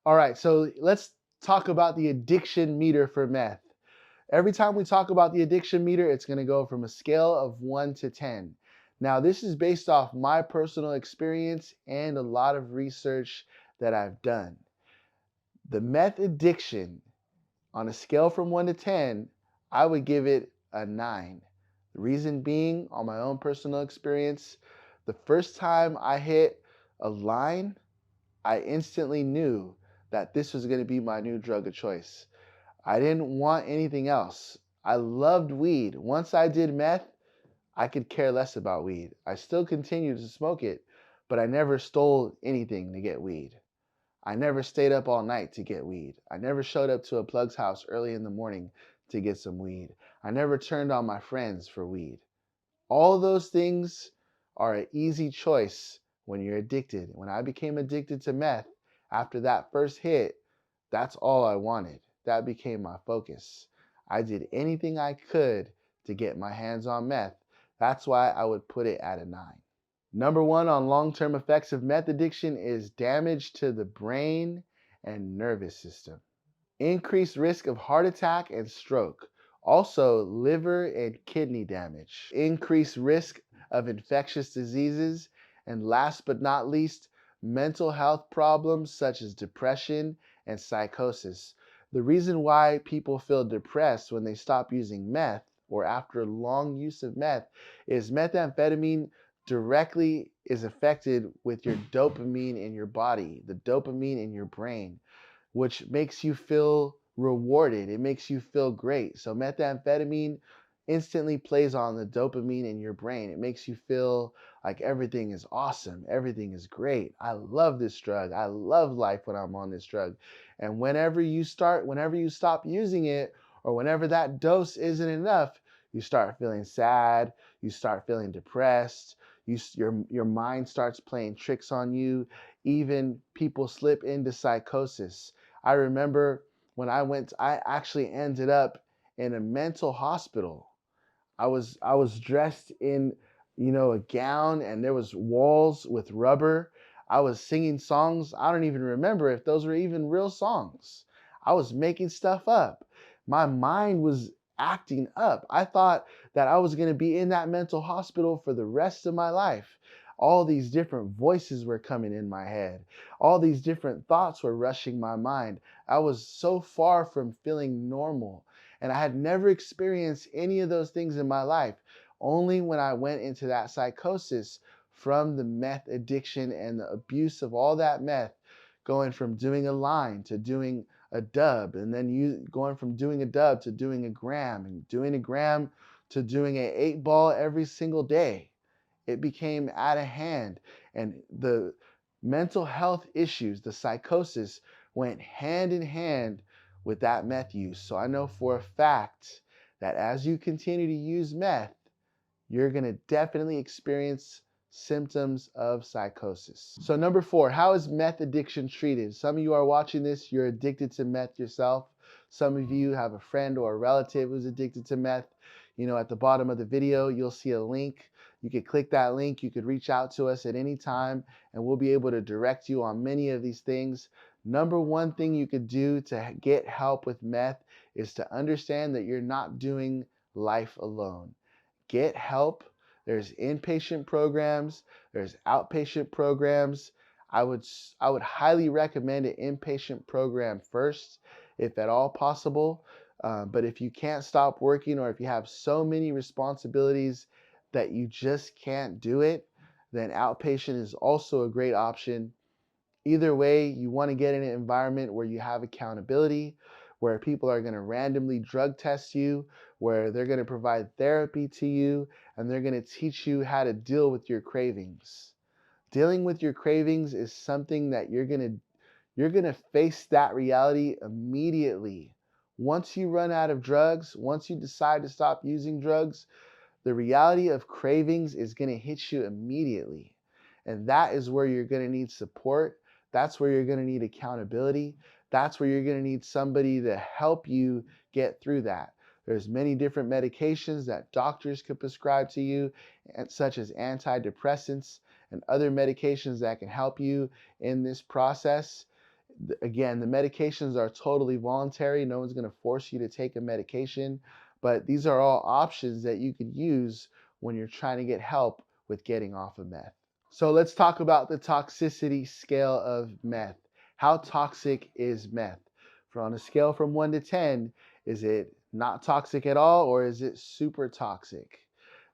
All right, so let's talk about the addiction meter for meth. Every time we talk about the addiction meter, it's going to go from a scale of 1 to 10. Now, this is based off my personal experience and a lot of research that I've done. The meth addiction, on a scale from 1 to 10, I would give it a 9. The reason being, on my own personal experience, the first time I hit a line, I instantly knew that this was going to be my new drug of choice. I didn't want anything else. I loved weed. Once I did meth, I could care less about weed. I still continued to smoke it, but I never stole anything to get weed. I never stayed up all night to get weed. I never showed up to a plug's house early in the morning to get some weed. I never turned on my friends for weed. All those things are an easy choice when you're addicted. When I became addicted to meth, after that first hit, that's all I wanted. That became my focus. I did anything I could to get my hands on meth. That's why I would put it at a 9. Number one on long-term effects of meth addiction is damage to the brain and nervous system. Increased risk of heart attack and stroke. Also, liver and kidney damage. Increased risk of infectious diseases. And last but not least, mental health problems such as depression and psychosis. The reason why people feel depressed when they stop using meth or after long use of meth is methamphetamine directly is affected with your dopamine in your body, the dopamine in your brain, which makes you feel rewarded. It makes you feel great. So methamphetamine instantly plays on the dopamine in your brain. It makes you feel like everything is awesome. Everything is great. I love this drug. I love life when I'm on this drug. And whenever you stop using it, or whenever that dose isn't enough, you start feeling sad. You start feeling depressed. Your mind starts playing tricks on you. Even people slip into psychosis. I remember I actually ended up in a mental hospital. I was dressed in, a gown, and there was walls with rubber. I was singing songs. I don't even remember if those were even real songs. I was making stuff up. My mind was acting up. I thought that I was going to be in that mental hospital for the rest of my life. All these different voices were coming in my head. All these different thoughts were rushing my mind. I was so far from feeling normal. And I had never experienced any of those things in my life. Only when I went into that psychosis from the meth addiction and the abuse of all that meth, going from doing a line to doing a dub, and then you going from doing a dub to doing a gram, and doing a gram to doing an 8 ball every single day. It became out of hand. And the mental health issues, the psychosis, went hand in hand with that meth use. So I know for a fact that as you continue to use meth, you're going to definitely experience symptoms of psychosis. So number 4, how is meth addiction treated? Some of you are watching this, you're addicted to meth yourself. Some of you have a friend or a relative who's addicted to meth. At the bottom of the video, you'll see a link. You could click that link. You could reach out to us at any time, and we'll be able to direct you on many of these things. Number one thing you could do to get help with meth is to understand that you're not doing life alone. Get help. There's inpatient programs, there's outpatient programs. I would highly recommend an inpatient program first, if at all possible. But if you can't stop working, or if you have so many responsibilities that you just can't do it, then outpatient is also a great option. Either way, you want to get in an environment where you have accountability, where people are going to randomly drug test you, where they're going to provide therapy to you, and they're going to teach you how to deal with your cravings. Dealing with your cravings is something that you're going to face that reality immediately. Once you run out of drugs, once you decide to stop using drugs, the reality of cravings is going to hit you immediately. And that is where you're going to need support. That's where you're going to need accountability. That's where you're going to need somebody to help you get through that. There's many different medications that doctors could prescribe to you, such as antidepressants and other medications that can help you in this process. Again, the medications are totally voluntary. No one's going to force you to take a medication, but these are all options that you can use when you're trying to get help with getting off of meth. So let's talk about the toxicity scale of meth. How toxic is meth? On a scale from 1 to 10, is it not toxic at all or is it super toxic?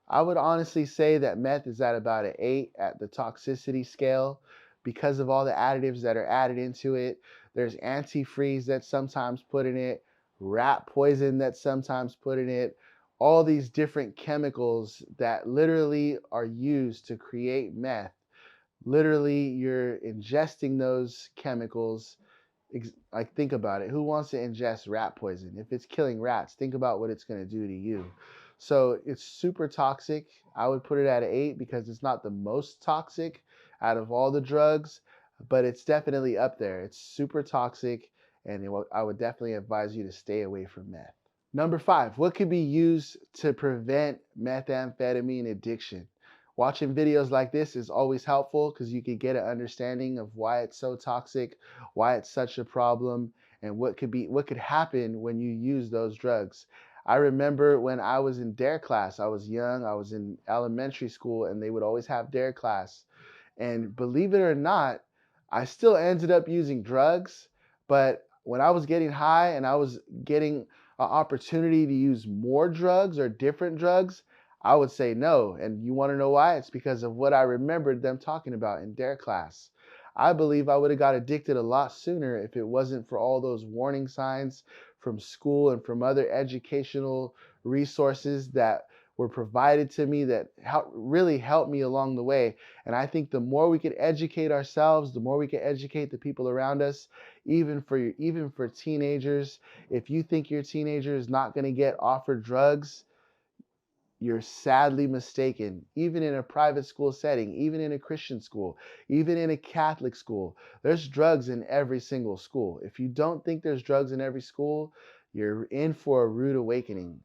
I would honestly say that meth is at about an 8 at the toxicity scale because of all the additives that are added into it. There's antifreeze that's sometimes put in it, rat poison that's sometimes put in it, all these different chemicals that literally are used to create meth. Literally, you're ingesting those chemicals. Like, think about it. Who wants to ingest rat poison? If it's killing rats, think about what it's going to do to you. So it's super toxic. I would put it at an 8 because it's not the most toxic out of all the drugs, but it's definitely up there. It's super toxic, and I would definitely advise you to stay away from meth. Number 5, what could be used to prevent methamphetamine addiction? Watching videos like this is always helpful because you can get an understanding of why it's so toxic, why it's such a problem, and what could happen when you use those drugs. I remember when I was in dare class, I was young, I was in elementary school, and they would always have dare class. And believe it or not, I still ended up using drugs, but when I was getting high and I was getting an opportunity to use more drugs or different drugs, I would say no. And you want to know why? It's because of what I remembered them talking about in their class. I believe I would have got addicted a lot sooner if it wasn't for all those warning signs from school and from other educational resources that were provided to me that really helped me along the way. And I think the more we could educate ourselves, the more we can educate the people around us, even for teenagers. If you think your teenager is not going to get offered drugs, you're sadly mistaken. Even in a private school setting, even in a Christian school, even in a Catholic school, there's drugs in every single school. If you don't think there's drugs in every school, you're in for a rude awakening.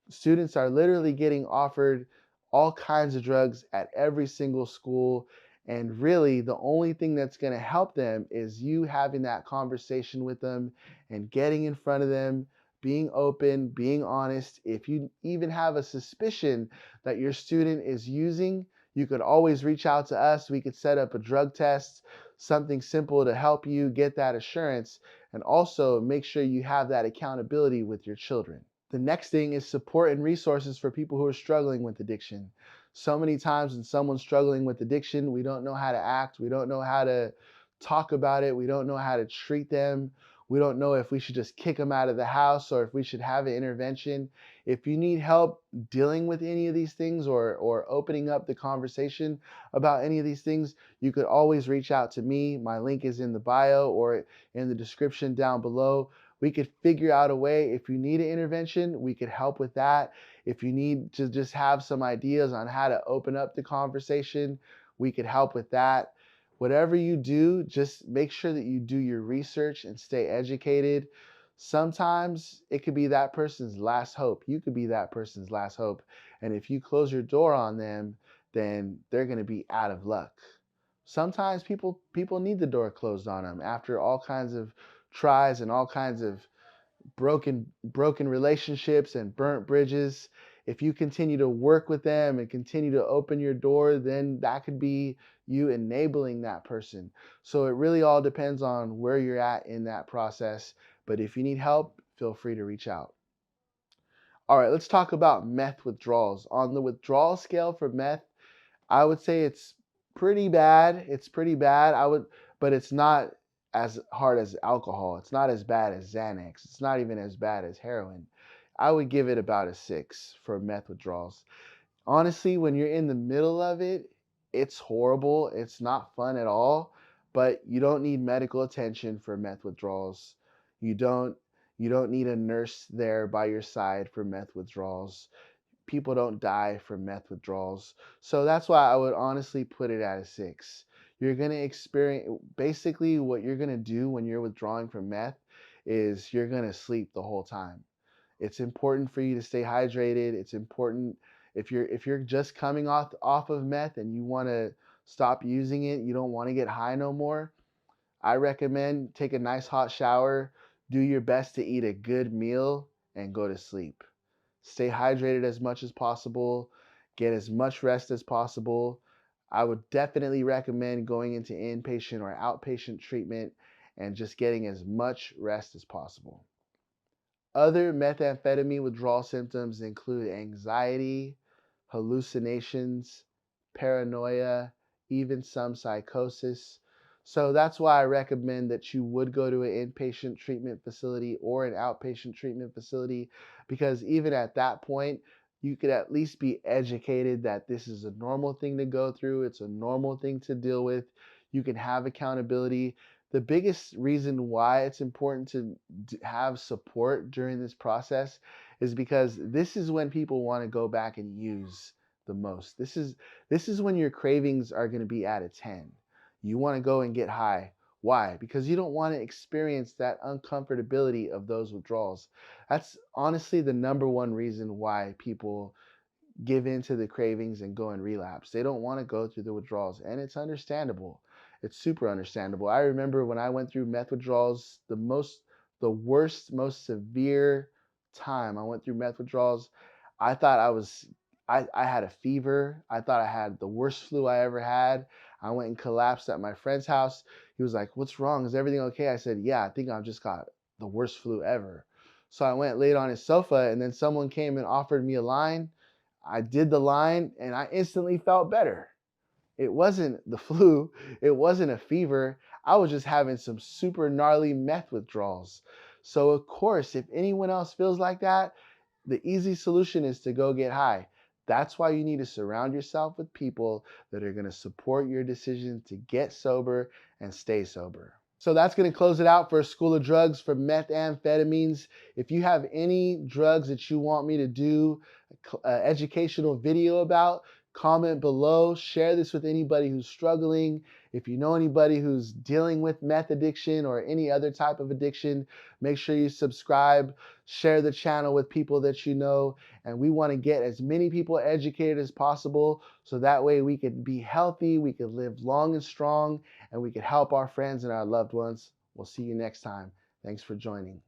Students are literally getting offered all kinds of drugs at every single school. And really, the only thing that's going to help them is you having that conversation with them and getting in front of them, being open, being honest. If you even have a suspicion that your student is using, you could always reach out to us. We could set up a drug test, something simple to help you get that assurance, and also make sure you have that accountability with your children. The next thing is support and resources for people who are struggling with addiction. So many times when someone's struggling with addiction, we don't know how to act, we don't know how to talk about it, we don't know how to treat them. We don't know if we should just kick them out of the house or if we should have an intervention. If you need help dealing with any of these things or opening up the conversation about any of these things, you could always reach out to me. My link is in the bio or in the description down below. We could figure out a way. If you need an intervention, we could help with that. If you need to just have some ideas on how to open up the conversation, we could help with that. Whatever you do, just make sure that you do your research and stay educated. Sometimes it could be that person's last hope. You could be that person's last hope. And if you close your door on them, then they're going to be out of luck. Sometimes people need the door closed on them after all kinds of tries and all kinds of broken relationships and burnt bridges. If you continue to work with them and continue to open your door, then that could be you enabling that person. So it really all depends on where you're at in that process. But if you need help, feel free to reach out. All right, let's talk about meth withdrawals. On the withdrawal scale for meth, I would say it's pretty bad. It's pretty bad. But it's not as hard as alcohol. It's not as bad as Xanax. It's not even as bad as heroin. I would give it about a 6 for meth withdrawals. Honestly, when you're in the middle of it, it's horrible. It's not fun at all, but you don't need medical attention for meth withdrawals. You don't you don't need a nurse there by your side for meth withdrawals. People don't die from meth withdrawals. So that's why I would honestly put it at a 6. You're going to experience basically what you're going to do when you're withdrawing from meth is you're going to sleep the whole time. It's important for you to stay hydrated. It's important if you're just coming off of meth and you want to stop using it, you don't want to get high no more. I recommend take a nice hot shower, do your best to eat a good meal, and go to sleep. Stay hydrated as much as possible, get as much rest as possible. I would definitely recommend going into inpatient or outpatient treatment and just getting as much rest as possible. Other methamphetamine withdrawal symptoms include anxiety, hallucinations, paranoia, even some psychosis. So that's why I recommend that you would go to an inpatient treatment facility or an outpatient treatment facility, because even at that point, you could at least be educated that this is a normal thing to go through. It's a normal thing to deal with. You can have accountability. The biggest reason why it's important to have support during this process is because this is when people want to go back and use the most. This is when your cravings are going to be at a 10. You want to go and get high. Why? Because you don't want to experience that uncomfortability of those withdrawals. That's honestly the number one reason why people give in to the cravings and go and relapse. They don't want to go through the withdrawals, and it's understandable. It's super understandable. I remember when I went through meth withdrawals, the worst, most severe time I went through meth withdrawals, I thought I had a fever. I thought I had the worst flu I ever had. I went and collapsed at my friend's house. He was like, "What's wrong? Is everything okay?" I said, "Yeah, I think I've just got the worst flu ever." So I went laid on his sofa, and then someone came and offered me a line. I did the line and I instantly felt better. It wasn't the flu, it wasn't a fever. I was just having some super gnarly meth withdrawals. So, of course, if anyone else feels like that, the easy solution is to go get high. That's why you need to surround yourself with people that are going to support your decision to get sober and stay sober. So that's going to close it out for School of Drugs for methamphetamines. If you have any drugs that you want me to do educational video about, comment below. Share this with anybody who's struggling. If you know anybody who's dealing with meth addiction or any other type of addiction, make sure you subscribe, share the channel with people that you know. And we want to get as many people educated as possible so that way we can be healthy, we can live long and strong, and we can help our friends and our loved ones. We'll see you next time. Thanks for joining.